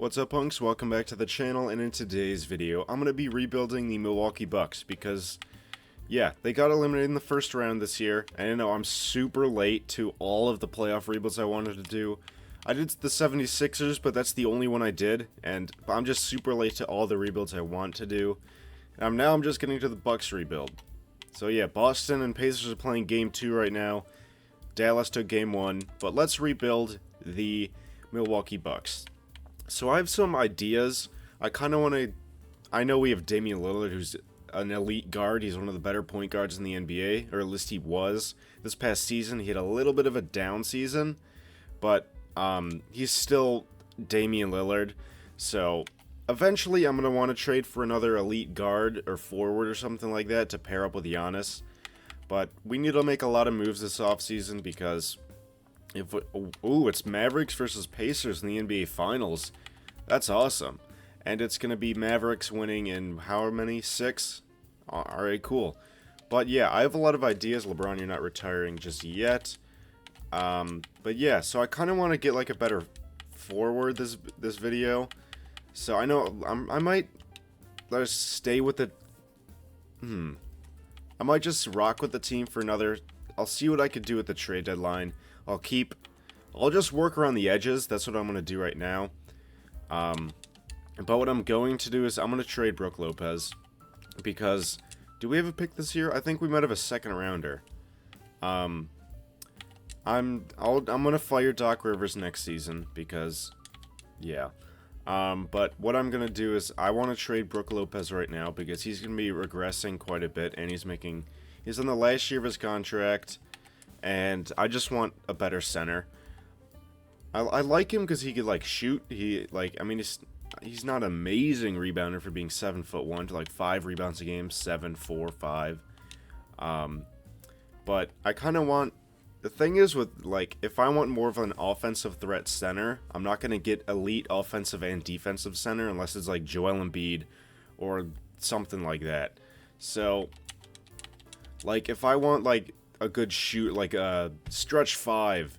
What's up, punks? Welcome back to the channel, and in today's video, I'm going to be rebuilding the Milwaukee Bucks because, yeah, they got eliminated in the first round this year, and I know I'm super late to all of the playoff rebuilds I wanted to do. I did the 76ers, but that's the only one I did, and I'm just super late to all the rebuilds I want to do. And now I'm just getting to the Bucks rebuild. So yeah, Boston and Pacers are playing Game 2 right now. Dallas took Game 1, but let's rebuild the Milwaukee Bucks. So I have some ideas. I know we have Damian Lillard, who's an elite guard. He's one of the better point guards in the NBA, or at least he was. This past season, he had a little bit of a down season, but he's still Damian Lillard. So eventually I'm going to want to trade for another elite guard or forward or something like that to pair up with Giannis. But we need to make a lot of moves this offseason because it's Mavericks versus Pacers in the NBA Finals. That's awesome. And it's going to be Mavericks winning in how many? 6? Alright, cool. But yeah, I have a lot of ideas. LeBron, you're not retiring just yet. But yeah, so I kind of want to get like a better forward this video. So I know I might let us stay with the... I might just rock with the team for another... I'll see what I could do at the trade deadline. I'll just work around the edges. That's what I'm going to do right now. But what I'm going to do is I'm going to trade Brook Lopez. Because, do we have a pick this year? I think we might have a second rounder. I'm going to fire Doc Rivers next season because, yeah. But what I'm going to do is I want to trade Brook Lopez right now because he's going to be regressing quite a bit and he's on the last year of his contract. And I just want a better center. I like him because he could like shoot. He's not amazing rebounder for being 7'1" to like 5 rebounds a game, 7, 4, 5. But I kind of want. The thing is with like if I want more of an offensive threat center, I'm not gonna get elite offensive and defensive center unless it's like Joel Embiid or something like that. So like if I want like a good shoot, like a stretch 5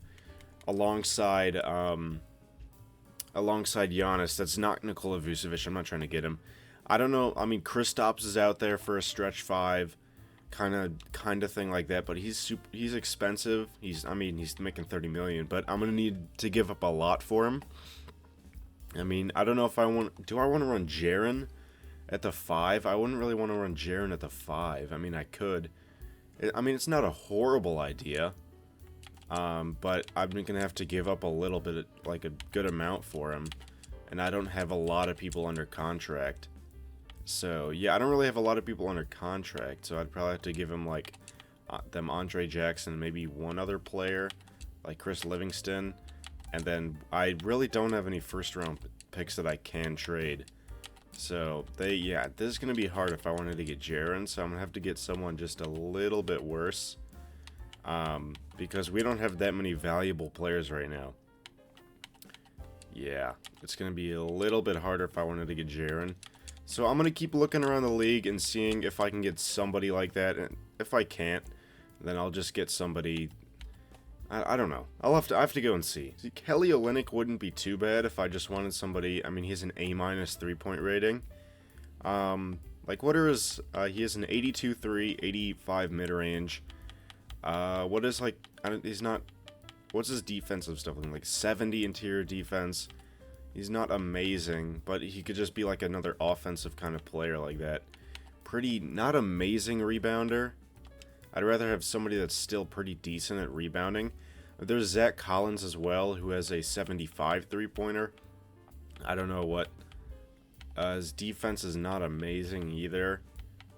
alongside Giannis. That's not Nikola Vucevic. I'm not trying to get him. I don't know. I mean, Kristaps is out there for a stretch 5, kind of thing like that. But he's expensive. He's making $30 million, but I'm gonna need to give up a lot for him. I mean, I don't know if I want. Do I want to run Jaren at the 5? I wouldn't really want to run Jaren at the 5. I mean, I could. I mean, it's not a horrible idea, but I'm going to have to give up a little bit, like a good amount for him, and I don't have a lot of people under contract. So, yeah, I don't really have a lot of people under contract, so I'd probably have to give him, like, them Andre Jackson, maybe one other player, like Chris Livingston, and then I really don't have any first-round picks that I can trade. So, this is going to be hard if I wanted to get Jaren, so I'm going to have to get someone just a little bit worse. Because we don't have that many valuable players right now. Yeah, it's going to be a little bit harder if I wanted to get Jaren. So I'm going to keep looking around the league and seeing if I can get somebody like that. And if I can't, then I'll just get somebody... I don't know. I have to go and see. Kelly Olynyk wouldn't be too bad if I just wanted somebody. I mean, he has an A- 3-point rating. Like, what are his... he has an 82 3, 85 mid-range. What is, like... he's not... What's his defensive stuff? Like, 70 interior defense. He's not amazing, but he could just be, like, another offensive kind of player like that. Not amazing rebounder. I'd rather have somebody that's still pretty decent at rebounding. There's Zach Collins as well, who has a 75 3-pointer. I don't know what. His defense is not amazing either.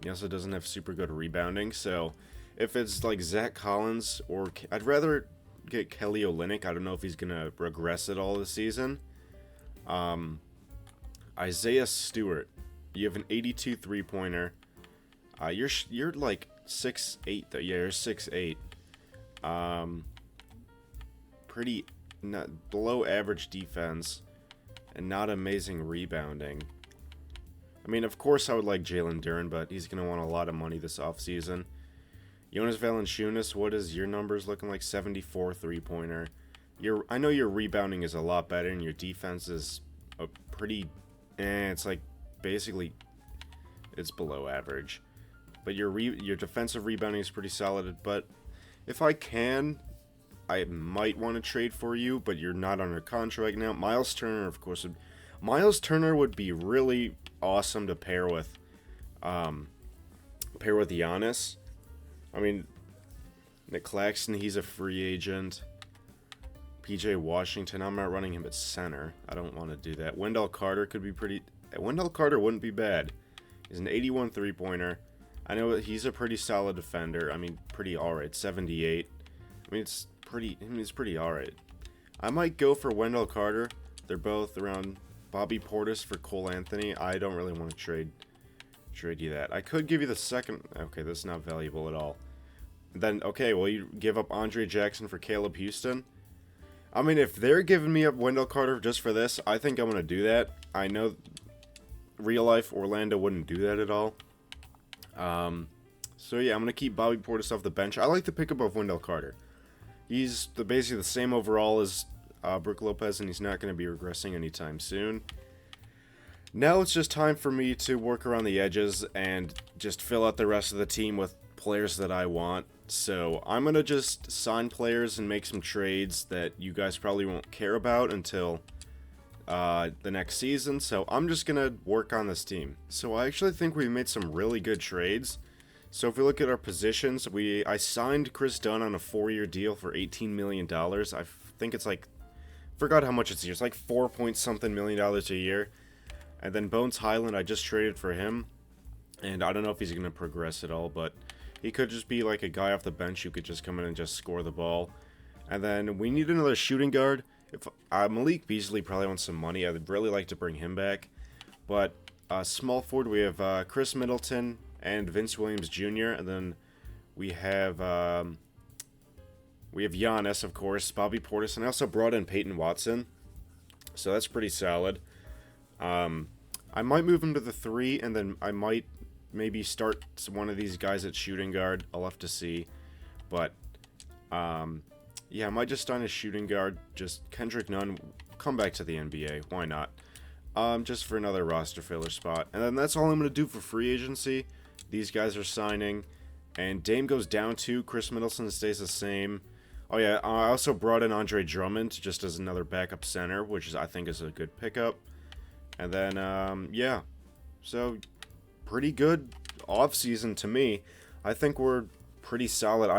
He also doesn't have super good rebounding. So if it's like Zach Collins, or I'd rather get Kelly Olynyk. I don't know if he's going to regress at all this season. Isaiah Stewart. You have an 82 3-pointer. You're like 6'8", though. Yeah, you're 6'8". Pretty below average defense and not amazing rebounding. I mean, of course I would like Jalen Duren, but he's going to want a lot of money this offseason. Jonas Valanciunas, what is your numbers looking like? 74 3-pointer. I know your rebounding is a lot better and your defense is a pretty, it's like basically it's below average. But your defensive rebounding is pretty solid. But if I can, I might want to trade for you, but you're not under contract now. Miles Turner, of course, Miles Turner would be really awesome to pair with Giannis. I mean, Nick Claxton, he's a free agent. PJ Washington, I'm not running him at center. I don't want to do that. Wendell Carter could be pretty. Wendell Carter wouldn't be bad. He's an 81 three-pointer. I know he's a pretty solid defender. I mean, pretty alright. 78. I mean, it's pretty alright. I might go for Wendell Carter. They're both around. Bobby Portis for Cole Anthony. I don't really want to trade you that. I could give you the second. Okay, that's not valuable at all. Then, okay, well, you give up Andre Jackson for Caleb Houston. I mean, if they're giving me up Wendell Carter just for this, I think I'm going to do that. I know real life Orlando wouldn't do that at all. So yeah, I'm going to keep Bobby Portis off the bench. I like the pickup of Wendell Carter. He's basically the same overall as Brook Lopez, and he's not going to be regressing anytime soon. Now it's just time for me to work around the edges and just fill out the rest of the team with players that I want. So I'm going to just sign players and make some trades that you guys probably won't care about until the next season. So I'm just going to work on this team. So I actually think we made some really good trades. So if we look at our positions, I signed Chris Dunn on a 4-year deal for $18 million. I think it's like, forgot how much it's a year. It's like $4-point-something million a year. And then Bones Highland, I just traded for him. And I don't know if he's going to progress at all, but he could just be like a guy off the bench who could just come in and just score the ball. And then we need another shooting guard. If Malik Beasley probably wants some money, I'd really like to bring him back. But small forward, we have Chris Middleton and Vince Williams Jr. And then we have Giannis, of course, Bobby Portis, and I also brought in Peyton Watson. So that's pretty solid. I might move him to the 3, and then I might maybe start one of these guys at shooting guard. I'll have to see. But, yeah, I might just sign a shooting guard. Just Kendrick Nunn, come back to the NBA. Why not? Just for another roster filler spot. And then that's all I'm going to do for free agency. These guys are signing. And Dame goes down 2. Chris Middleton stays the same. Oh, yeah, I also brought in Andre Drummond just as another backup center, which I think is a good pickup. And then, yeah. So, pretty good offseason to me. I think we're pretty solid.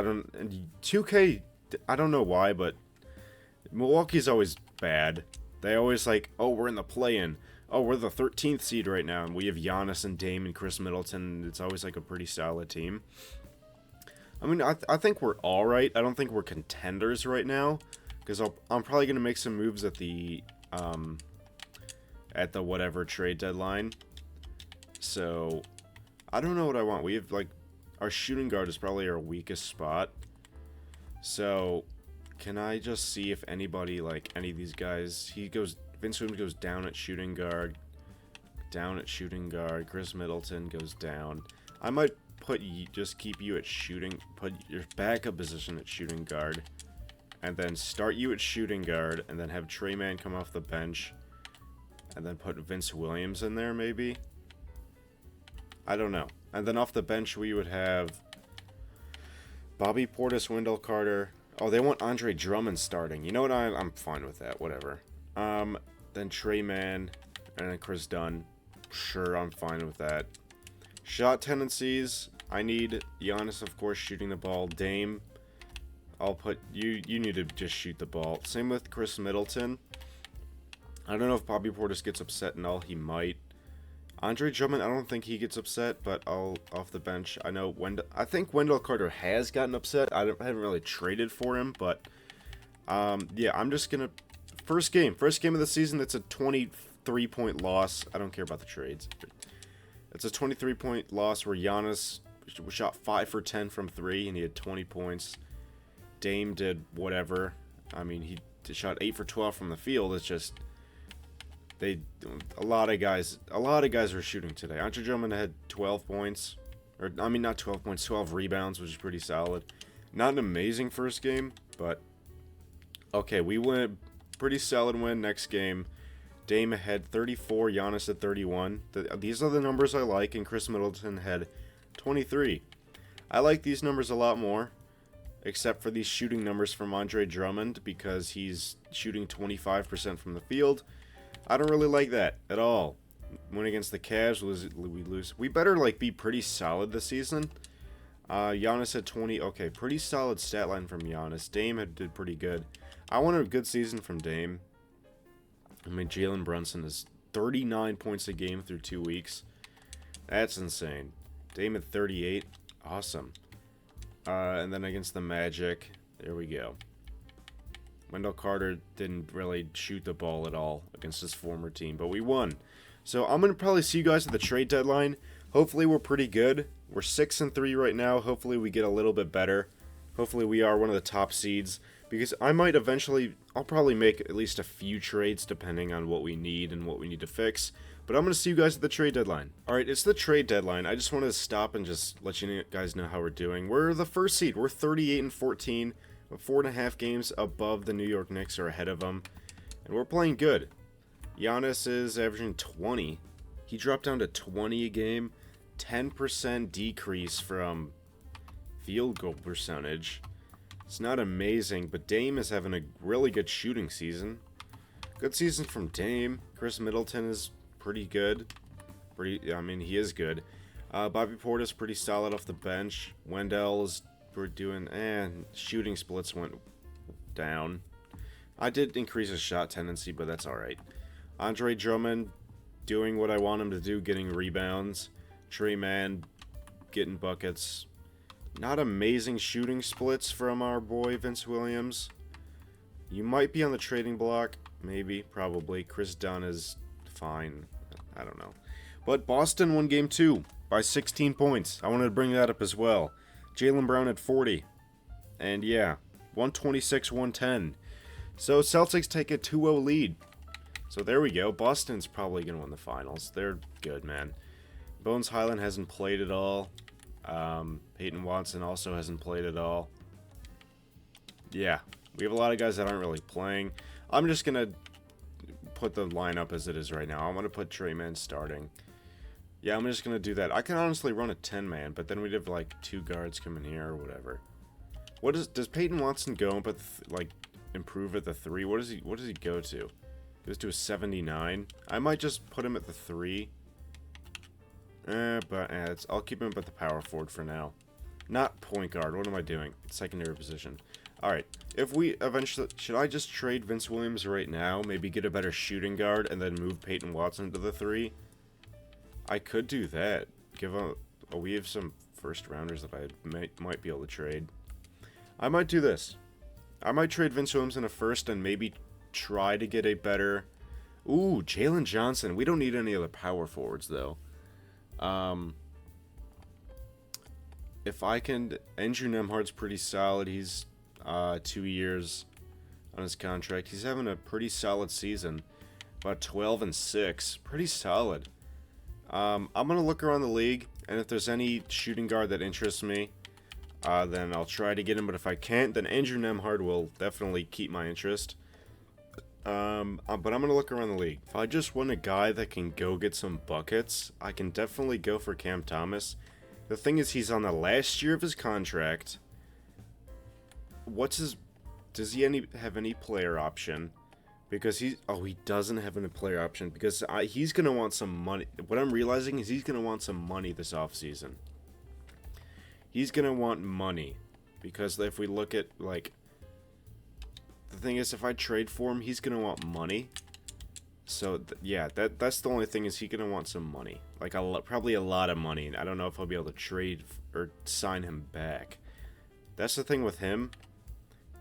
2K, I don't know why, but Milwaukee's always bad. They always like, oh, we're in the play-in. Oh, we're the 13th seed right now, and we have Giannis and Dame and Chris Middleton. It's always like a pretty solid team. I mean, I think we're all right. I don't think we're contenders right now, because I'm probably going to make some moves at the whatever trade deadline. So, I don't know what I want. We have, like, our shooting guard is probably our weakest spot. So, can I just see if anybody, like, any of these guys, Vince Williams goes down at shooting guard, Chris Middleton goes down. I might keep you at shooting, put your backup position at shooting guard, and then start you at shooting guard, and then have Trey Mann come off the bench, and then put Vince Williams in there, maybe? I don't know. And then off the bench, we would have Bobby Portis, Wendell Carter. Oh, they want Andre Drummond starting. You know what? I'm fine with that. Whatever. Then Trey Mann, and then Chris Dunn. Sure, I'm fine with that. Shot tendencies. I need Giannis, of course, shooting the ball. Dame, I'll put you. You need to just shoot the ball. Same with Chris Middleton. I don't know if Bobby Portis gets upset and all. He might. Andre Drummond, I don't think he gets upset, but I'll off the bench. I think Wendell Carter has gotten upset. I haven't really traded for him, but yeah, I'm just gonna first game of the season. It's a 23-point loss. I don't care about the trades. It's a 23-point loss where Giannis shot 5 for 10 from 3, and he had 20 points. Dame did whatever. I mean, he shot 8 for 12 from the field. It's just a lot of guys were shooting today. Andre Drummond had 12 points, or I mean not 12 points, 12 rebounds, which is pretty solid. Not an amazing first game, but okay, we win. Pretty solid win. Next game, Dame had 34, Giannis had 31. These are the numbers I like, and Chris Middleton had 23. I like these numbers a lot more, except for these shooting numbers from Andre Drummond, because he's shooting 25% from the field. I don't really like that at all. Win against the Cavs, we lose. We better be pretty solid this season. Giannis had 20. Okay, pretty solid stat line from Giannis. Dame did pretty good. I want a good season from Dame. I mean, Jalen Brunson is 39 points a game through 2 weeks. That's insane. Dame at 38. Awesome. And then against the Magic, there we go. Wendell Carter didn't really shoot the ball at all against his former team, but we won. So I'm going to probably see you guys at the trade deadline. Hopefully we're pretty good. We're 6-3 right now. Hopefully we get a little bit better. Hopefully we are one of the top seeds. Because I'll probably make at least a few trades depending on what we need and what we need to fix. But I'm going to see you guys at the trade deadline. Alright, it's the trade deadline. I just want to stop and just let you guys know how we're doing. We're the first seed. We're 38-14. We're 4.5 games above the New York Knicks or ahead of them. And we're playing good. Giannis is averaging 20. He dropped down to 20 a game. 10% decrease from field goal percentage. It's not amazing, but Dame is having a really good shooting season. Good season from Dame. Chris Middleton is pretty good. He is good. Bobby Portis pretty solid off the bench. Wendell's we're doing, shooting splits went down. I did increase his shot tendency, but that's alright. Andre Drummond doing what I want him to do, getting rebounds. Trey Mann getting buckets. Not amazing shooting splits from our boy Vince Williams. You might be on the trading block. Maybe, probably. Chris Dunn is fine. I don't know. But Boston won game 2 by 16 points. I wanted to bring that up as well. Jaylen Brown at 40. And yeah, 126-110. So Celtics take a 2-0 lead. So there we go. Boston's probably going to win the finals. They're good, man. Bones Highland hasn't played at all. Peyton Watson also hasn't played at all. Yeah, we have a lot of guys that aren't really playing. I'm just going to put the lineup as it is right now. I'm going to put Trey Mann starting. Yeah, I'm just going to do that. I can honestly run a 10-man, but then we'd have 2 guards coming here or whatever. Does Peyton Watson go but improve at the 3? What does he go to? Goes to a 79. I might just put him at the 3. I'll keep him at the power forward for now. Not point guard. What am I doing? Secondary position. Alright. If we eventually... Should I just trade Vince Williams right now? Maybe get a better shooting guard and then move Peyton Watson to the 3? I could do that. We have some first rounders that I might be able to trade. I might do this. I might trade Vince Williams in a first and maybe try to get a better... Ooh, Jalen Johnson. We don't need any other power forwards, though. If I can... Andrew Nembhard's pretty solid. He's 2 years on his contract. He's having a pretty solid season. About 12-6. Pretty solid. I'm going to look around the league, and if there's any shooting guard that interests me, then I'll try to get him. But if I can't, then Andrew Nembhard will definitely keep my interest. But I'm going to look around the league. If I just want a guy that can go get some buckets, I can definitely go for Cam Thomas. The thing is, he's on the last year of his contract. Does he have any player option? Because he doesn't have any player option because he's going to want some money. What I'm realizing is he's going to want some money this offseason. He's going to want money because if we look at, the thing is, if I trade for him, he's going to want money. So, that's the only thing is he's going to want some money. Probably a lot of money. And I don't know if I'll be able to trade or sign him back. That's the thing with him.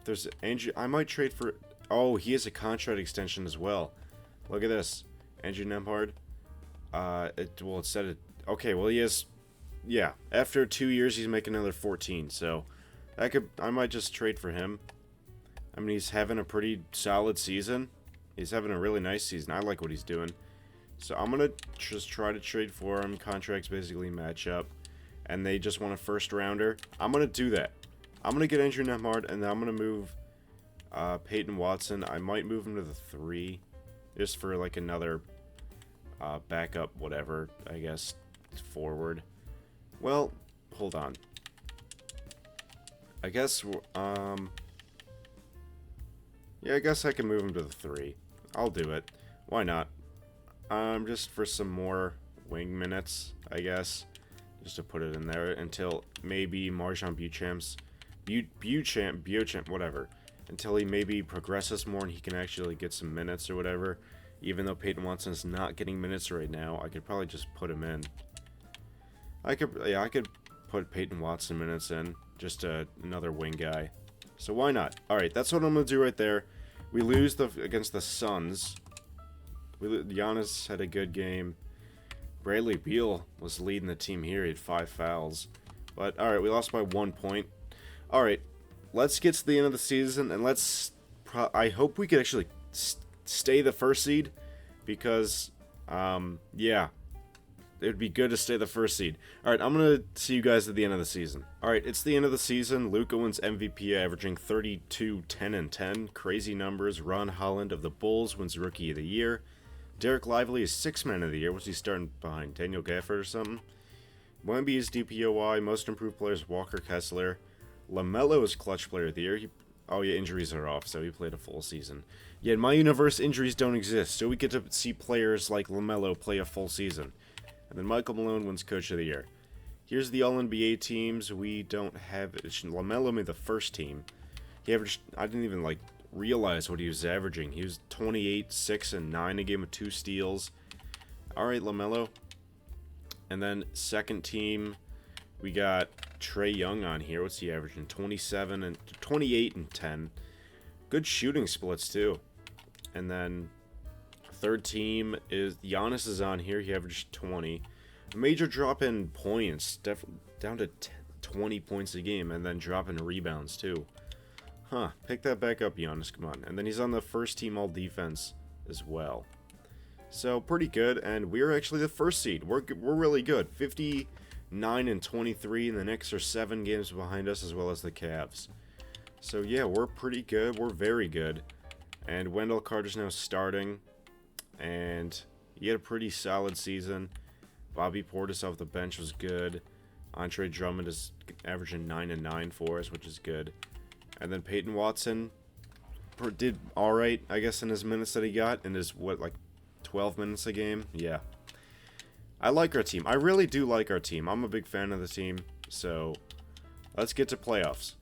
There's Andrew. I might trade for... Oh, he has a contract extension as well. Look at this. Andrew Nembhard. It said it... Okay, well, he has... Yeah, after 2 years, he's making another 14. So, I might just trade for him. I mean, he's having a pretty solid season. He's having a really nice season. I like what he's doing. So, I'm going to just try to trade for him. Contracts basically match up. And they just want a first rounder. I'm going to do that. I'm going to get Andrew Nembhard, and then I'm going to move... Peyton Watson, I might move him to the 3. just for like another backup, whatever, I guess, forward. Well, hold on. I guess, yeah, I guess I can move him to the 3. I'll do it. Why not? Just for some more wing minutes, I guess. Just to put it in there until maybe Marjan Beauchamp, whatever. Until he maybe progresses more and he can actually get some minutes or whatever. Even though Peyton Watson's not getting minutes right now, I could probably just put him in. I could put Peyton Watson minutes in. Just another wing guy. So why not? Alright, that's what I'm going to do right there. We lose against the Suns. Giannis had a good game. Bradley Beal was leading the team here. He had 5 fouls. But, alright, we lost by 1 point. Alright, let's get to the end of the season, and I hope we could actually stay the first seed, because, yeah, it would be good to stay the first seed. Alright, I'm going to see you guys at the end of the season. Alright, it's the end of the season. Luka wins MVP, averaging 32, 10, and 10. Crazy numbers. Ron Holland of the Bulls wins Rookie of the Year. Derek Lively is 6th Man of the Year. Was he starting behind Daniel Gafford or something? Wemby is DPOY. Most Improved Player is Walker Kessler. LaMelo is Clutch Player of the Year. Oh yeah, injuries are off, so he played a full season. Yeah, in my universe, injuries don't exist, so we get to see players like LaMelo play a full season. And then Michael Malone wins Coach of the Year. Here's the All-NBA teams. We don't have... LaMelo made the first team. He averaged... I didn't even, realize what he was averaging. He was 28, 6, and 9 a game with 2 steals. Alright, LaMelo. And then second team, we got Trae Young on here. What's he averaging? 27 and 28 and 10. Good shooting splits too. And then third team is Giannis is on here. He averaged 20. A major drop in points, down to 20 points a game, and then drop in rebounds too. Huh, pick that back up, Giannis, come on. And then he's on the first team all defense as well. So, pretty good, and we're actually the first seed. We're really good. 59 and 23, and the Knicks are 7 games behind us, as well as the Cavs. So, yeah, we're pretty good. We're very good. And Wendell Carter's now starting, and he had a pretty solid season. Bobby Portis off the bench was good. Andre Drummond is averaging 9 and 9 for us, which is good. And then Peyton Watson did alright, I guess, in his minutes that he got. In his, 12 minutes a game? Yeah. I like our team. I really do like our team. I'm a big fan of the team. So, let's get to playoffs.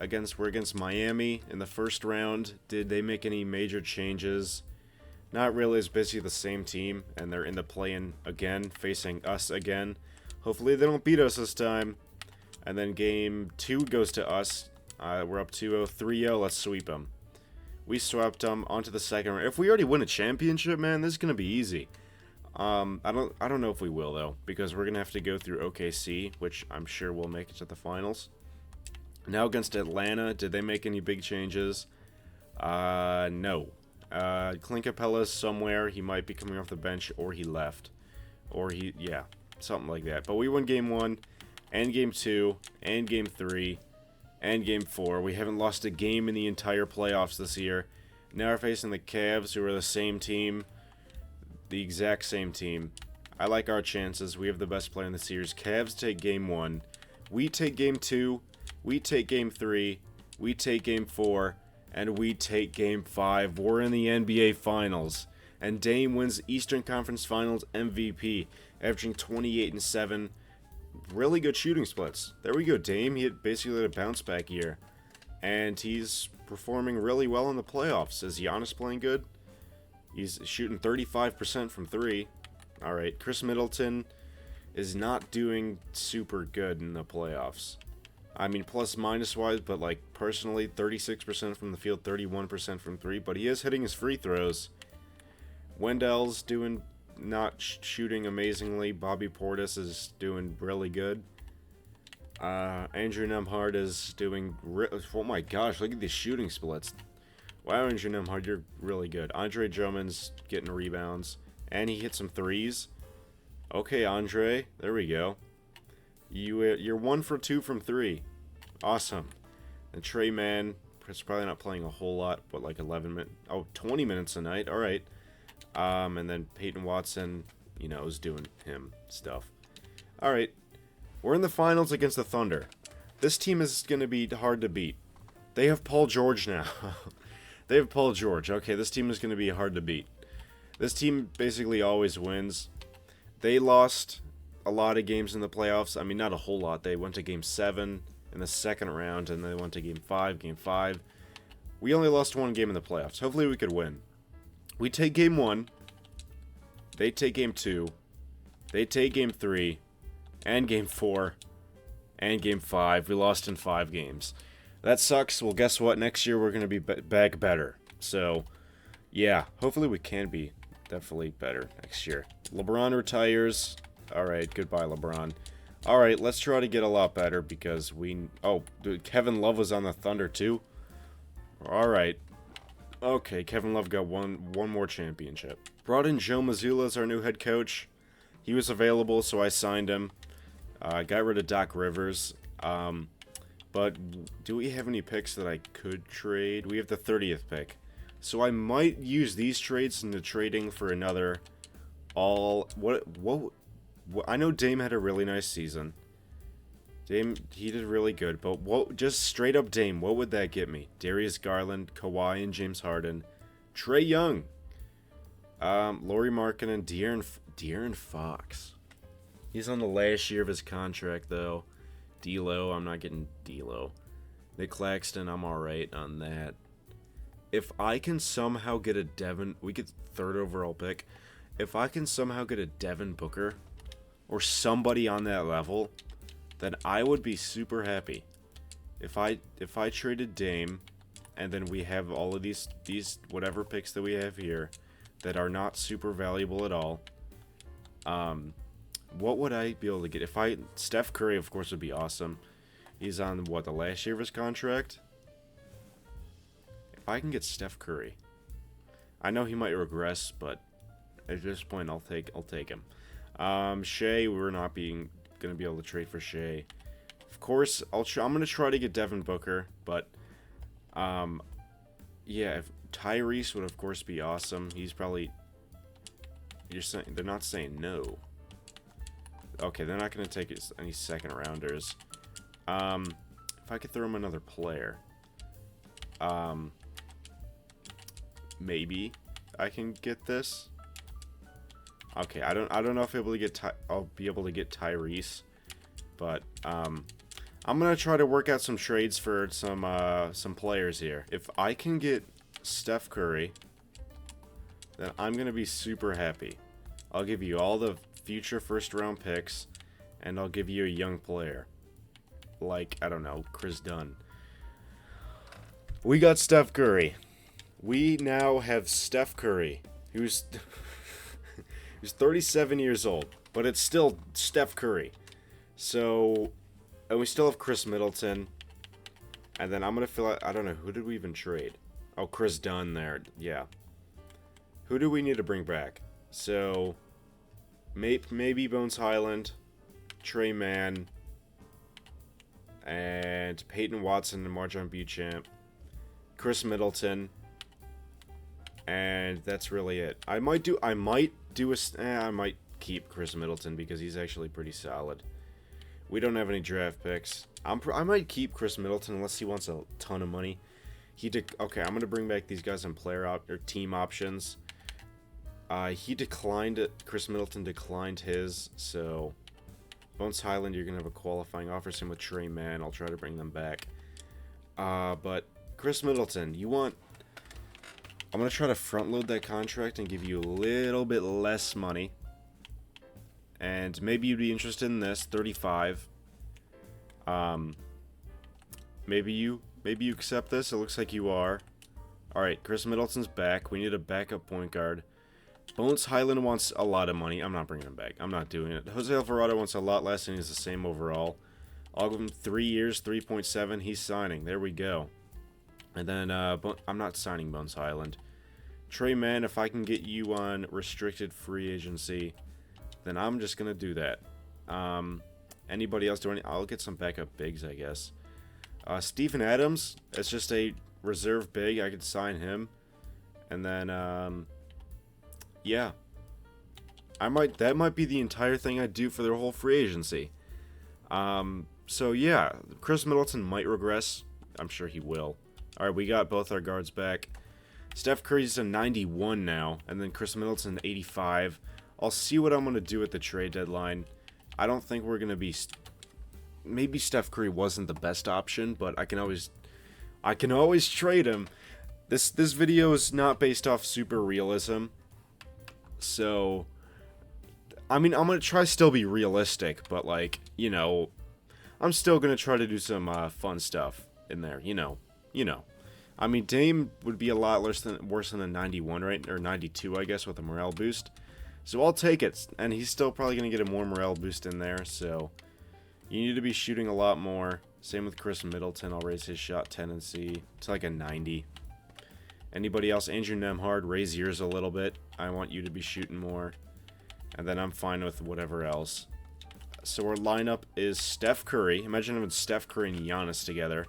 We're against Miami in the first round. Did they make any major changes? Not really. It's basically the same team. And they're in the play-in again, facing us again. Hopefully they don't beat us this time. And then game 2 goes to us. We're up 2-0, 3-0, let's sweep them. We swept them onto the second round. If we already win a championship, man, this is going to be easy. I don't know if we will, though, because we're going to have to go through OKC, which I'm sure we'll make it to the finals. Now against Atlanta, did they make any big changes? No. Clint Capella's somewhere. He might be coming off the bench, or he left. Yeah, something like that. But we won game 1, and game 2, and game 3. And game 4. We haven't lost a game in the entire playoffs this year. Now we're facing the Cavs, who are the same team. The exact same team. I like our chances. We have the best player in the series. Cavs take game 1. We take game 2. We take game 3. We take game 4. And we take game 5. We're in the NBA Finals. And Dame wins Eastern Conference Finals MVP, averaging 28 and 7. Really good shooting splits. There we go, Dame. He had basically a bounce back year. And he's performing really well in the playoffs. Is Giannis playing good? He's shooting 35% from 3. Alright, Chris Middleton is not doing super good in the playoffs. I mean, plus minus wise, but personally, 36% from the field, 31% from 3. But he is hitting his free throws. Wendell's doing... not shooting amazingly. Bobby Portis is doing really good. Andrew Nembhard is doing... oh my gosh, look at these shooting splits. Wow, Andrew Nembhard, you're really good. Andre Drummond's getting rebounds. And he hit some threes. Okay, Andre. There we go. You're 1 for 2 from 3. Awesome. And Trey Mann is probably not playing a whole lot, but 11 minutes... oh, 20 minutes a night. Alright. And then Peyton Watson, you know, is doing him stuff. All right, we're in the finals against the Thunder. This team is going to be hard to beat. They have Paul George now. They have Paul George. Okay, this team is going to be hard to beat. This team basically always wins. They lost a lot of games in the playoffs. I mean, not a whole lot. They went to Game 7 in the second round, and they went to Game 5. We only lost one game in the playoffs. Hopefully we could win. We take Game 1. They take Game 2. They take Game 3. And Game 4. And Game 5. We lost in 5 games. That sucks. Well, guess what? Next year we're going to be back better. So, yeah. Hopefully we can be definitely better next year. LeBron retires. Alright, goodbye LeBron. Alright, let's try to get a lot better because we... Oh, dude, Kevin Love was on the Thunder too? Alright. Okay, Kevin Love got one more championship. Brought in Joe Mazzulla as our new head coach. He was available, so I signed him. Got rid of Doc Rivers. But do we have any picks that I could trade? We have the 30th pick. So I might use these trades into trading for another what I know Dame had a really nice season. Dame, he did really good, but just straight up Dame, what would that get me? Darius Garland, Kawhi, and James Harden. Trae Young. Lauri Markkanen, De'Aaron Fox. He's on the last year of his contract, though. D'Lo, I'm not getting D'Lo. Nick Claxton, I'm alright on that. If I can somehow get a we get 3rd overall pick. If I can somehow get a Devin Booker or somebody on that level, then I would be super happy. If I traded Dame, and then we have all of these whatever picks that we have here that are not super valuable at all, what would I be able to get? Steph Curry, of course, would be awesome. He's on the last year of his contract. If I can get Steph Curry, I know he might regress, but at this point, I'll take him. Shea, we're not gonna be able to trade for Shea. Of course, I'm gonna try to get Devin Booker, but yeah, if Tyrese would of course be awesome. He's probably they're not saying no. Okay, they're not gonna take any second rounders. If I could throw him another player, maybe I can get this. Okay, I don't know if I'll be able to get Tyrese, but I'm gonna try to work out some trades for some players here. If I can get Steph Curry, then I'm gonna be super happy. I'll give you all the future first-round picks, and I'll give you a young player, like I don't know, Chris Dunn. We got Steph Curry. We now have Steph Curry, who's He's 37 years old, but it's still Steph Curry. So, and we still have Chris Middleton. And then I'm going to fill out, I don't know, who did we even trade? Oh, Chris Dunn there, yeah. Who do we need to bring back? So, maybe Bones Highland, Trey Mann, and Peyton Watson and Marjon Beauchamp, Chris Middleton, and that's really it. I might keep Chris Middleton because he's actually pretty solid. We don't have any draft picks. I might keep Chris Middleton unless he wants a ton of money. Okay, I'm gonna bring back these guys on team options. He declined it. Chris Middleton declined his, so Bones Highland, you're gonna have a qualifying offer. Same with Trey Mann. I'll try to bring them back. But Chris Middleton, I'm gonna try to front load that contract and give you a little bit less money. And maybe you'd be interested in this, 35. Maybe you accept this. It looks like you are. All right, Chris Middleton's back. We need a backup point guard. Bones Highland wants a lot of money. I'm not bringing him back. I'm not doing it. Jose Alvarado wants a lot less, and he's the same overall. I'll give him 3 years, 3.7. He's signing. There we go. And then I'm not signing Bones Highland. Trey Mann, if I can get you on restricted free agency, then I'm just gonna do that. Anybody else doing? I'll get some backup bigs, I guess. Steven Adams, it's just a reserve big. I could sign him, and then yeah, that might be the entire thing I do for their whole free agency. So yeah, Chris Middleton might regress. I'm sure he will. All right, we got both our guards back. Steph Curry's a 91 now, and then Chris Middleton 85. I'll see what I'm gonna do at the trade deadline. I don't think we're gonna be. Maybe Steph Curry wasn't the best option, but I can always trade him. This video is not based off super realism, so I mean I'm gonna try still be realistic, but like I'm still gonna try to do some fun stuff in there. I mean, Dame would be a lot worse than a 91, right? Or 92, I guess, with a morale boost. So I'll take it. And he's still probably going to get a more morale boost in there. So you need to be shooting a lot more. Same with Chris Middleton. I'll raise his shot tendency to like a 90. Anybody else? Andrew Nembhard, raise yours a little bit. I want you to be shooting more. And then I'm fine with whatever else. So our lineup is Steph Curry. Imagine having Steph Curry and Giannis together.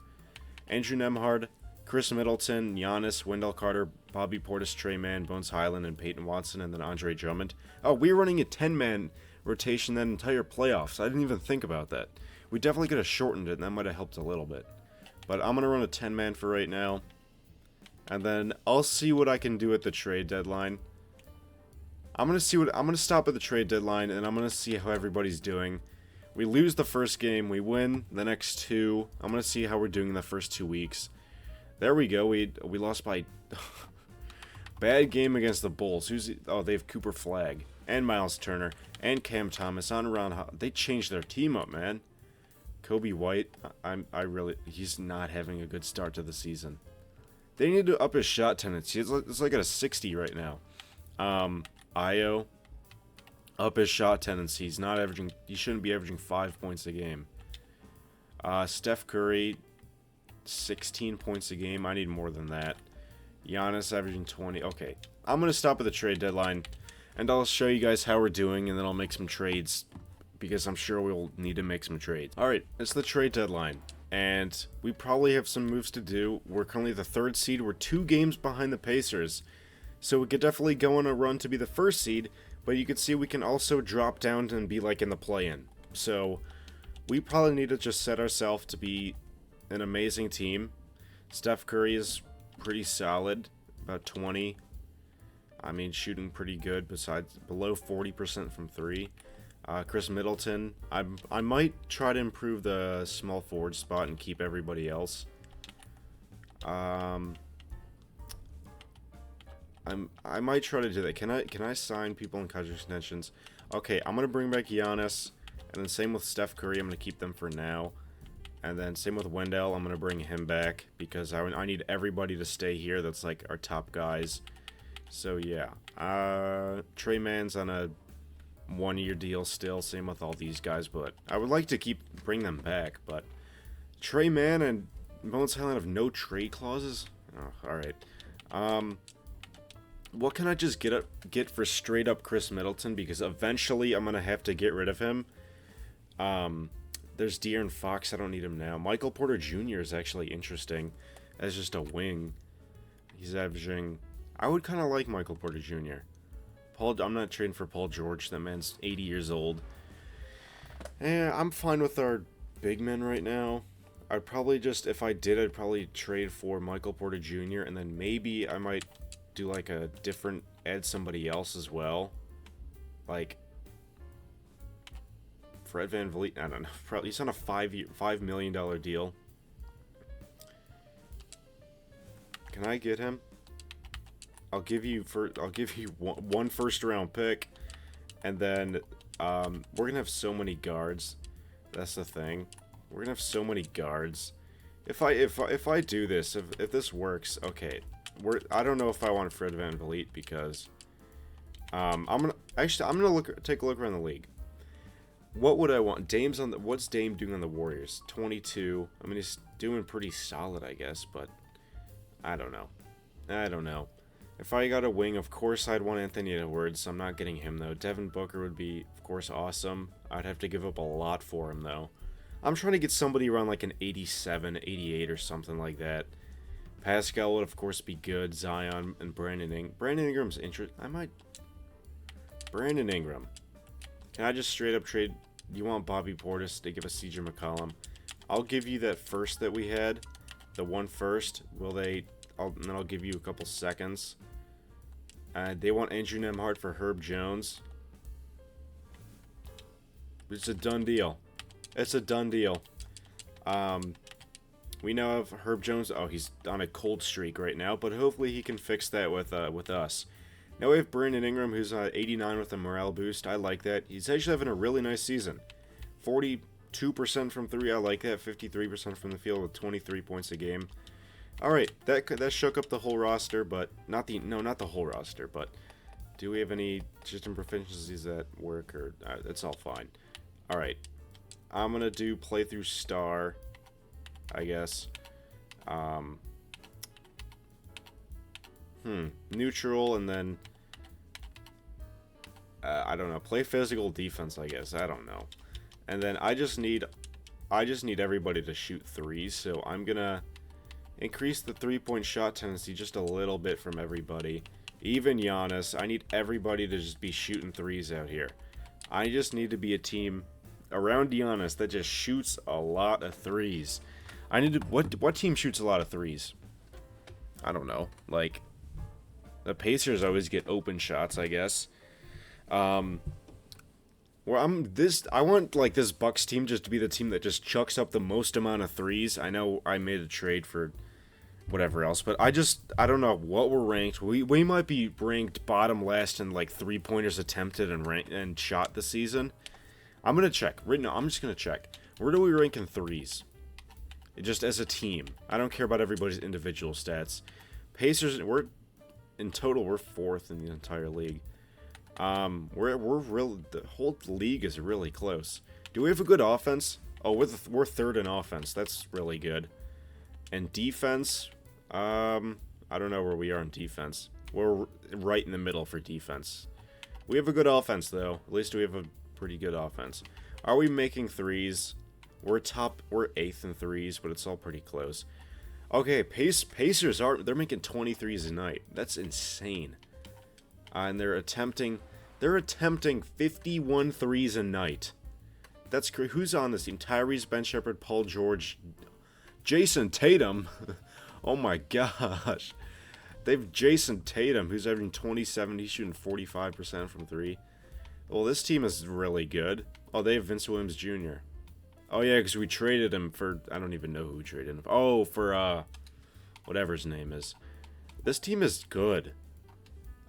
Andrew Nembhard, Chris Middleton, Giannis, Wendell Carter, Bobby Portis, Trey Mann, Bones Highland, and Peyton Watson, and then Andre Drummond. Oh, we were running a 10-man rotation that entire playoffs. I didn't even think about that. We definitely could have shortened it, and that might have helped a little bit. But I'm going to run a 10-man for right now. And then I'll see what I can do at the trade deadline. I'm going to stop at the trade deadline, and I'm going to see how everybody's doing. We lose the first game, we win the next two. I'm going to see how we're doing in the first 2 weeks. There we go. We lost by bad game against the Bulls. They have Cooper Flagg and Miles Turner and Cam Thomas on Ron. They changed their team up, man. Kobe White, he's not having a good start to the season. They need to up his shot tendency. It's like at a 60 right now. Io, up his shot tendency. He shouldn't be averaging 5 points a game. Steph Curry, 16 points a game. I need more than that. Giannis averaging 20. Okay, I'm going to stop at the trade deadline, and I'll show you guys how we're doing, and then I'll make some trades, because I'm sure we'll need to make some trades. Alright, it's the trade deadline, and we probably have some moves to do. We're currently the 3rd seed. We're 2 games behind the Pacers, so we could definitely go on a run to be the 1st seed, but you can see we can also drop down and be like in the play-in. So we probably need to just set ourselves to be an amazing team. Steph Curry is pretty solid, about 20. I mean, shooting pretty good, besides below 40% from 3. Chris Middleton, I might try to improve the small forward spot and keep everybody else. I might try to do that. Can I sign people in contract extensions? Okay, I'm gonna bring back Giannis, and then same with Steph Curry. I'm gonna keep them for now. And then same with Wendell, I'm going to bring him back because I need everybody to stay here. That's like our top guys. So yeah. Trey Mann's on a 1-year deal still. Same with all these guys, but I would like to bring them back. But Trey Mann and Bones Highland have no trade clauses? Oh, alright. What can I just get for straight up Chris Middleton? Because eventually I'm going to have to get rid of him. There's De'Aaron Fox. I don't need him now. Michael Porter Jr. is actually interesting as just a wing. He's averaging... I would kind of like Michael Porter Jr. I'm not trading for Paul George. That man's 80 years old. I'm fine with our big men right now. I'd probably just... If I did, I'd probably trade for Michael Porter Jr. And then maybe I might do like a different... Add somebody else as well. Like... Fred VanVleet, I don't know. Probably he's on a $5 million deal. Can I get him? I'll give you one first round pick, and then we're gonna have so many guards. That's the thing. We're gonna have so many guards. If I do this, if this works, okay. I don't know if I want Fred VanVleet because I'm gonna take a look around the league. What would I want? What's Dame doing on the Warriors? 22. I mean, he's doing pretty solid, I guess, but I don't know. If I got a wing, of course I'd want Anthony Edwards. I'm not getting him, though. Devin Booker would be, of course, awesome. I'd have to give up a lot for him, though. I'm trying to get somebody around like an 87, 88 or something like that. Pascal would, of course, be good. Zion and Brandon Ingram's interest. I might Brandon Ingram. Can I just straight up trade? You want Bobby Portis to give us CJ McCollum? I'll give you that first that we had. The one first. Will they? And then I'll give you a couple seconds. They want Andrew Nemhart for Herb Jones. It's a done deal. It's a done deal. We know of Herb Jones. Oh, he's on a cold streak right now, but hopefully he can fix that with us. Now we have Brandon Ingram, who's 89 with a morale boost. I like that. He's actually having a really nice season. 42% from 3. I like that. 53% from the field with 23 points a game. All right, that shook up the whole roster, but not the whole roster. But do we have any just improficiencies at work? Or it's all fine. All right, I'm gonna do playthrough star, I guess. Neutral, and then I don't know. Play physical defense, I guess. I don't know. And then I just need everybody to shoot threes. So I'm gonna increase the 3-point shot tendency just a little bit from everybody. Even Giannis. I need everybody to just be shooting threes out here. I just need to be a team around Giannis that just shoots a lot of threes. I need to. What team shoots a lot of threes? I don't know. Like, the Pacers always get open shots, I guess. I want like this Bucks team just to be the team that just chucks up the most amount of threes. I know I made a trade for whatever else, but I don't know what we're ranked. We might be ranked bottom last in like 3-pointers attempted and shot this season. I'm gonna check right now. I'm just gonna check. Where do we rank in threes? Just as a team. I don't care about everybody's individual stats. Pacers, we're 4th in the entire league. We're real. The whole league is really close. Do we have a good offense? Oh, we're 3rd in offense. That's really good. And defense, I don't know where we are in defense. We're right in the middle for defense. We have a good offense though. At least we have a pretty good offense. Are we making threes? We're 8th in threes, but it's all pretty close. Okay, Pacers they're making 23s a night. That's insane. And they're attempting 51 threes a night. That's great. Who's on this team? Tyrese, Ben Shepherd, Paul George, Jason Tatum. Oh my gosh. They've Jason Tatum, who's averaging 27. He's shooting 45% from 3. Well, this team is really good. Oh, they have Vince Williams Jr. Oh yeah, because we traded him for, I don't even know who we traded him. Oh, for whatever his name is. This team is good.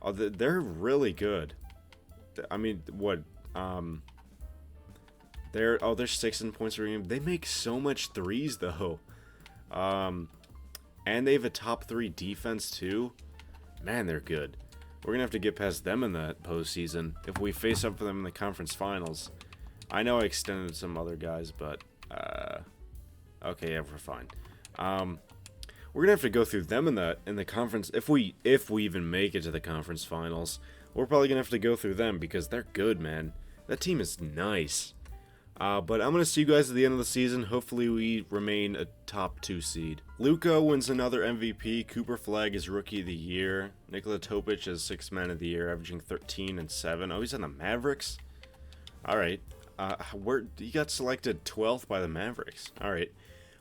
Oh, they're really good. I mean, what? They're 6th in points per game. They make so much threes though. And they have a top 3 defense too. Man, they're good. We're gonna have to get past them in the postseason if we face up for them in the conference finals. I know I extended some other guys, but okay, yeah, we're fine. We're gonna have to go through them in the conference if we even make it to the conference finals. We're probably gonna have to go through them because they're good, man. That team is nice. But I'm gonna see you guys at the end of the season. Hopefully, we remain a top 2 seed. Luka wins another MVP. Cooper Flag is Rookie of the Year. Nikola Topic is 6th Man of the Year, averaging 13 and 7. Oh, he's on the Mavericks. All right. He got selected 12th by the Mavericks. All right.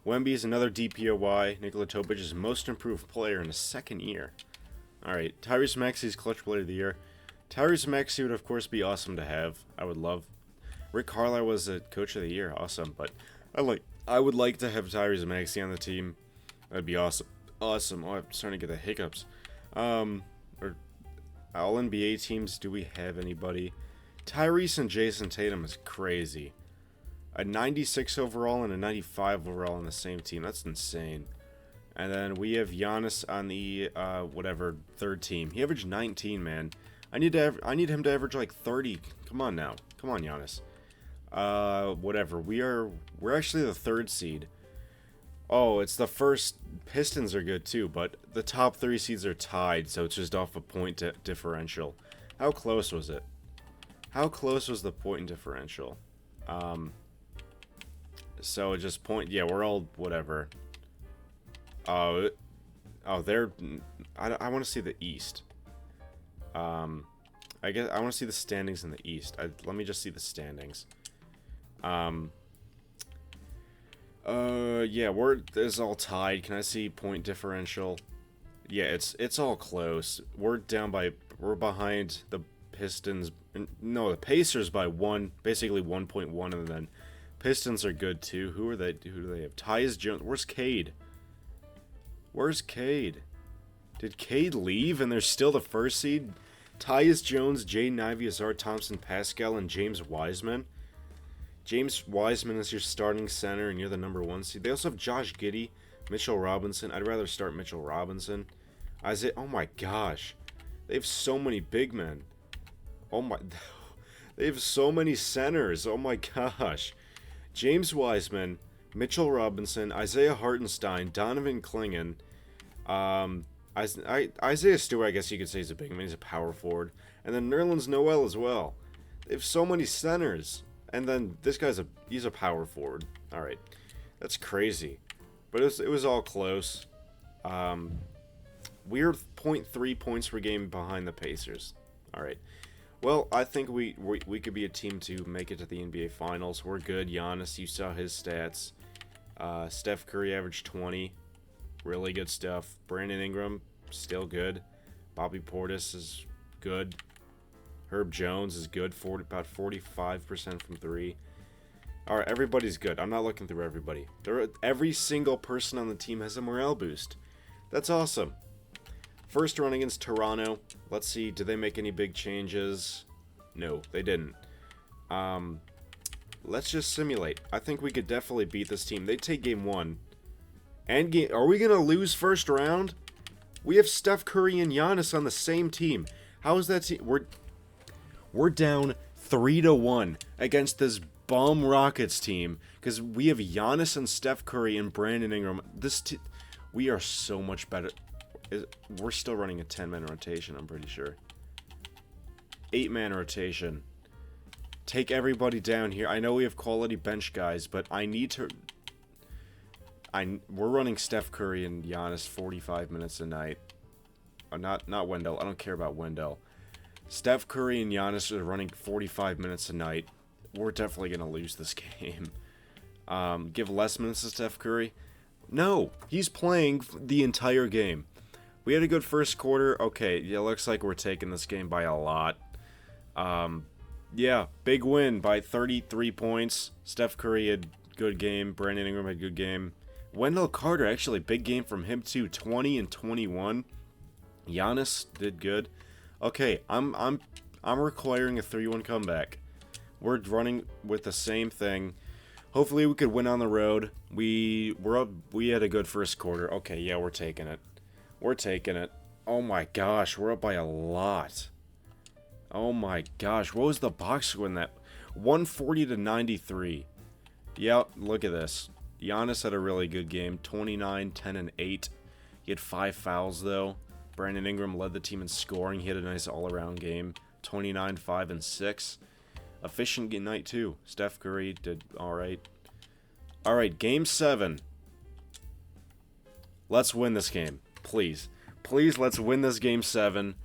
Wemby is another DPOY. Nikola Topic is Most Improved Player in his 2nd year. All right. Tyrese Maxey is Clutch Player of the Year. Tyrese Maxey would, of course, be awesome to have. I would love. Rick Carlisle was a Coach of the Year. Awesome. But I would like to have Tyrese Maxey on the team. That'd be awesome. Awesome. Oh, I'm starting to get the hiccups. Or all NBA teams, do we have anybody? Tyrese and Jason Tatum is crazy. A 96 overall and a 95 overall on the same team. That's insane. And then we have Giannis on the 3rd team. He averaged 19, man. I need him to average like 30. Come on now. Come on, Giannis. We're actually the 3rd seed. Oh, it's the first. Pistons are good too, but the top 3 seeds are tied, so it's just off a point differential. How close was it? How close was the point differential? So just point. Yeah, we're all whatever. They're. I want to see the East. I guess I want to see the standings in the East. Let me just see the standings. Yeah, it's all tied. Can I see point differential? Yeah, it's all close. We're behind the Pistons. No, the Pacers by one, basically 1.1, and then Pistons are good too. Who do they have? Tyus Jones. Where's Cade? Where's Cade? Did Cade leave and they're still the first seed? Tyus Jones, Jaden Ivey, Azar Thompson, Pascal, and James Wiseman. James Wiseman is your starting center, and you're the number 1 seed. They also have Josh Giddey, Mitchell Robinson. I'd rather start Mitchell Robinson. Isaiah. Oh my gosh, they have so many big men. Oh my, they have so many centers. Oh my gosh, James Wiseman, Mitchell Robinson, Isaiah Hartenstein, Donovan Clingan, Isaiah Stewart. I guess you could say he's a big man. He's a power forward, and then Nerlens Noel as well. They have so many centers. And then this guy's he's a power forward. All right, that's crazy, but it was all close. We're 0.3 points per game behind the Pacers. All right, well, I think we could be a team to make it to the NBA Finals. We're good. Giannis, you saw his stats. Steph Curry averaged 20, really good stuff. Brandon Ingram still good. Bobby Portis is good. Herb Jones is good, about 45% from 3. All right, everybody's good. I'm not looking through everybody. Every single person on the team has a morale boost. That's awesome. First run against Toronto. Let's see, did they make any big changes? No, they didn't. Let's just simulate. I think we could definitely beat this team. They take game 1. Are we going to lose first round? We have Steph Curry and Giannis on the same team. How is that team? We're down 3-1 against this bum Rockets team because we have Giannis and Steph Curry and Brandon Ingram. We are so much better. We're still running a 10-man rotation, I'm pretty sure. 8-man rotation. Take everybody down here. I know we have quality bench guys, but I need to... We're running Steph Curry and Giannis 45 minutes a night. Not Wendell. I don't care about Wendell. Steph Curry and Giannis are running 45 minutes a night. We're definitely going to lose this game. Give less minutes to Steph Curry? No, he's playing the entire game. We had a good first quarter. Okay, yeah, looks like we're taking this game by a lot. Yeah, big win by 33 points. Steph Curry had good game. Brandon Ingram had good game. Wendell Carter, actually, big game from him too. 20 and 21. Giannis did good. Okay, I'm requiring a 3-1 comeback. We're running with the same thing. Hopefully we could win on the road. We had a good first quarter. Okay, yeah, we're taking it. We're taking it. Oh my gosh, we're up by a lot. Oh my gosh, what was the box score in that? 140-93. Yeah, look at this. Giannis had a really good game. 29, 10, and 8. He had 5 fouls though. Brandon Ingram led the team in scoring. He had a nice all-around game. 29, 5, and 6. Efficient night, too. Steph Curry did all right. All right, Game 7. Let's win this game. Please. Please, let's win this Game 7.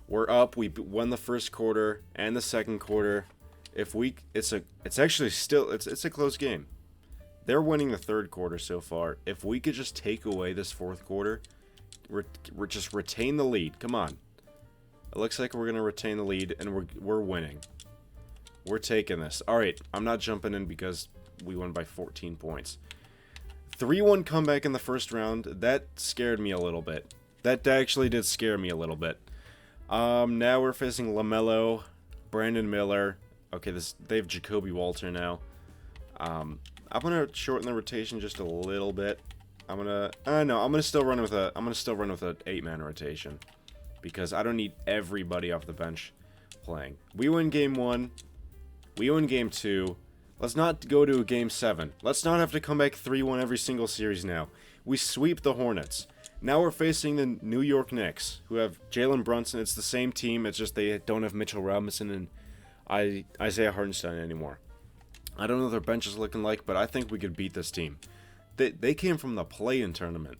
We're up. We won the first quarter and the second quarter. It's a close game. They're winning the third quarter so far. If we could just take away this fourth quarter... We're just retain the lead. Come on. It looks like we're going to retain the lead, and we're winning. We're taking this. All right, I'm not jumping in because we won by 14 points. 3-1 comeback in the first round. That scared me a little bit. That actually did scare me a little bit. Now we're facing LaMelo, Brandon Miller. Okay, they have Jacoby Walter now. I'm going to shorten the rotation just a little bit. I'm gonna still run with an 8-man rotation because I don't need everybody off the bench playing. We win game 1. We win game 2. Let's not go to a game 7. Let's not have to come back 3-1 every single series now. We sweep the Hornets. Now we're facing the New York Knicks, who have Jalen Brunson. It's the same team. It's just they don't have Mitchell Robinson and Isaiah Hartenstein anymore. I don't know what their bench is looking like, but I think we could beat this team. They came from the play-in tournament.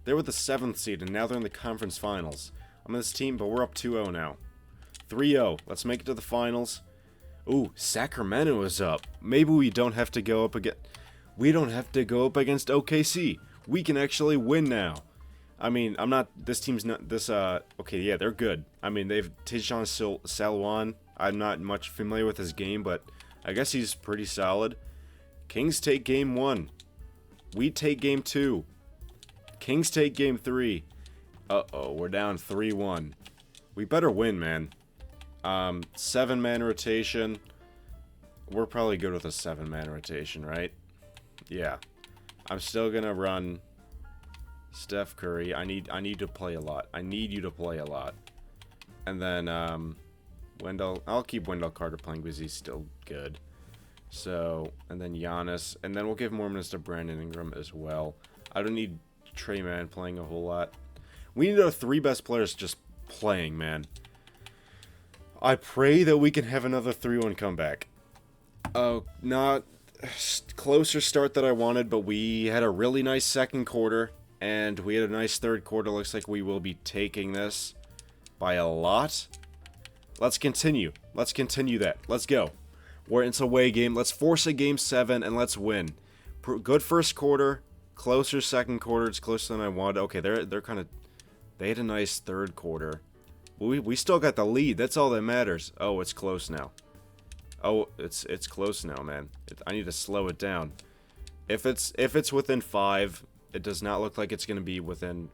They were the 7th seed, and now they're in the conference finals. I'm on this team, but we're up 2-0 now. 3-0. Let's make it to the finals. Ooh, Sacramento is up. Maybe we don't have to go up again. We don't have to go up against OKC. We can actually win now. I mean, I'm not. This team's not. Okay, yeah, they're good. I mean, they've Tijan Salwan. I'm not much familiar with his game, but I guess he's pretty solid. Kings take game 1. We take game 2. Kings take game 3. Uh-oh, we're down 3-1. We better win, man. 7-man rotation. We're probably good with a 7-man rotation, right? Yeah. I'm still gonna run Steph Curry. I need to play a lot. I need you to play a lot. And then, Wendell. I'll keep Wendell Carter playing because he's still good. So, and then Giannis. And then we'll give more minutes to Brandon Ingram as well. I don't need Trey Mann playing a whole lot. We need our 3 best players just playing, man. I pray that we can have another 3-1 comeback. Not closer start that I wanted, but we had a really nice second quarter, and we had a nice third quarter. Looks like we will be taking this by a lot. Let's continue. Let's continue that. Let's go. It's a away game. Let's force a game 7, and let's win. Good first quarter. Closer second quarter. It's closer than I wanted. Okay, they're kind of... They had a nice third quarter. We still got the lead. That's all that matters. Oh, it's close now. Oh, it's close now, man. I need to slow it down. If it's within 5, it does not look like it's going to be within...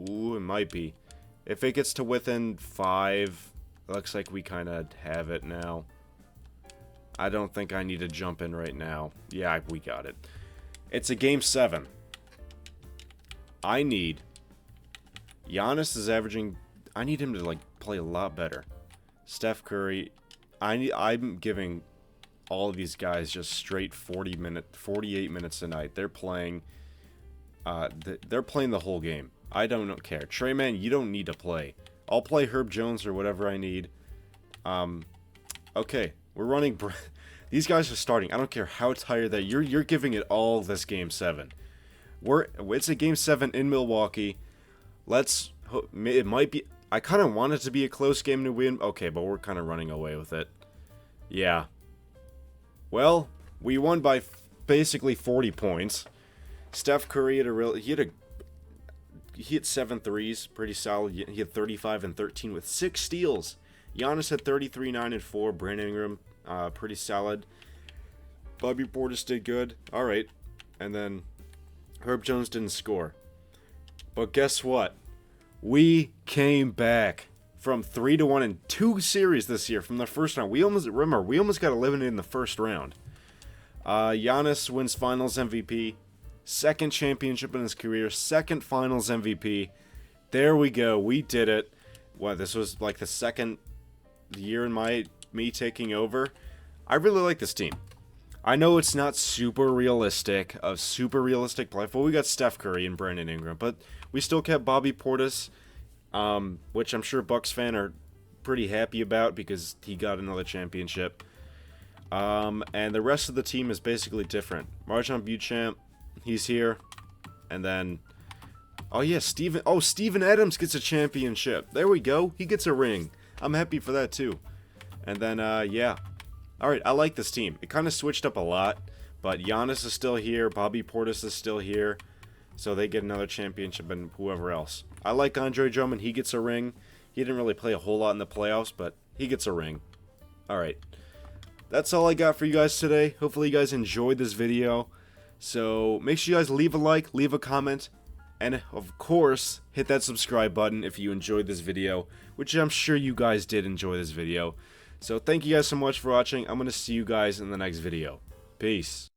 Ooh, it might be. If it gets to within 5, it looks like we kind of have it now. I don't think I need to jump in right now. Yeah, we got it. It's a game 7. I need... Giannis is averaging... I need him to, like, play a lot better. Steph Curry... I'm giving all of these guys just straight 48 minutes a night. They're playing... they're playing the whole game. I don't care. Trey Mann, you don't need to play. I'll play Herb Jones or whatever I need. Okay. We're running... These guys are starting. I don't care how tired that you're giving it all this game 7. It's a game 7 in Milwaukee. It might be... I kind of want it to be a close game to win. Okay, but we're kind of running away with it. Yeah. Well, we won by basically 40 points. Steph Curry had he hit 7 threes, pretty solid. He had 35 and 13 with 6 steals. Giannis had 33, 9 and 4. Brandon Ingram, pretty solid. Bobby Portis did good. All right. And then Herb Jones didn't score. But guess what? We came back from 3-1 in 2 series this year from the first round. We almost got eliminated in the first round. Giannis wins Finals MVP, 2nd championship in his career, 2nd Finals MVP. There we go. We did it. This was like the 2nd year in me taking over. I really like this team. I know it's not super realistic, play, but we got Steph Curry and Brandon Ingram, but we still kept Bobby Portis, which I'm sure Bucks fans are pretty happy about because he got another championship. And the rest of the team is basically different. Marjon Beauchamp, he's here, and then, oh yeah, Steven Adams gets a championship. There we go. He gets a ring. I'm happy for that too. And then, yeah. Alright, I like this team. It kind of switched up a lot, but Giannis is still here, Bobby Portis is still here, so they get another championship and whoever else. I like Andre Drummond, he gets a ring. He didn't really play a whole lot in the playoffs, but he gets a ring. Alright, that's all I got for you guys today. Hopefully you guys enjoyed this video. So make sure you guys leave a like, leave a comment, and of course, hit that subscribe button if you enjoyed this video, which I'm sure you guys did enjoy this video. So thank you guys so much for watching. I'm going to see you guys in the next video. Peace.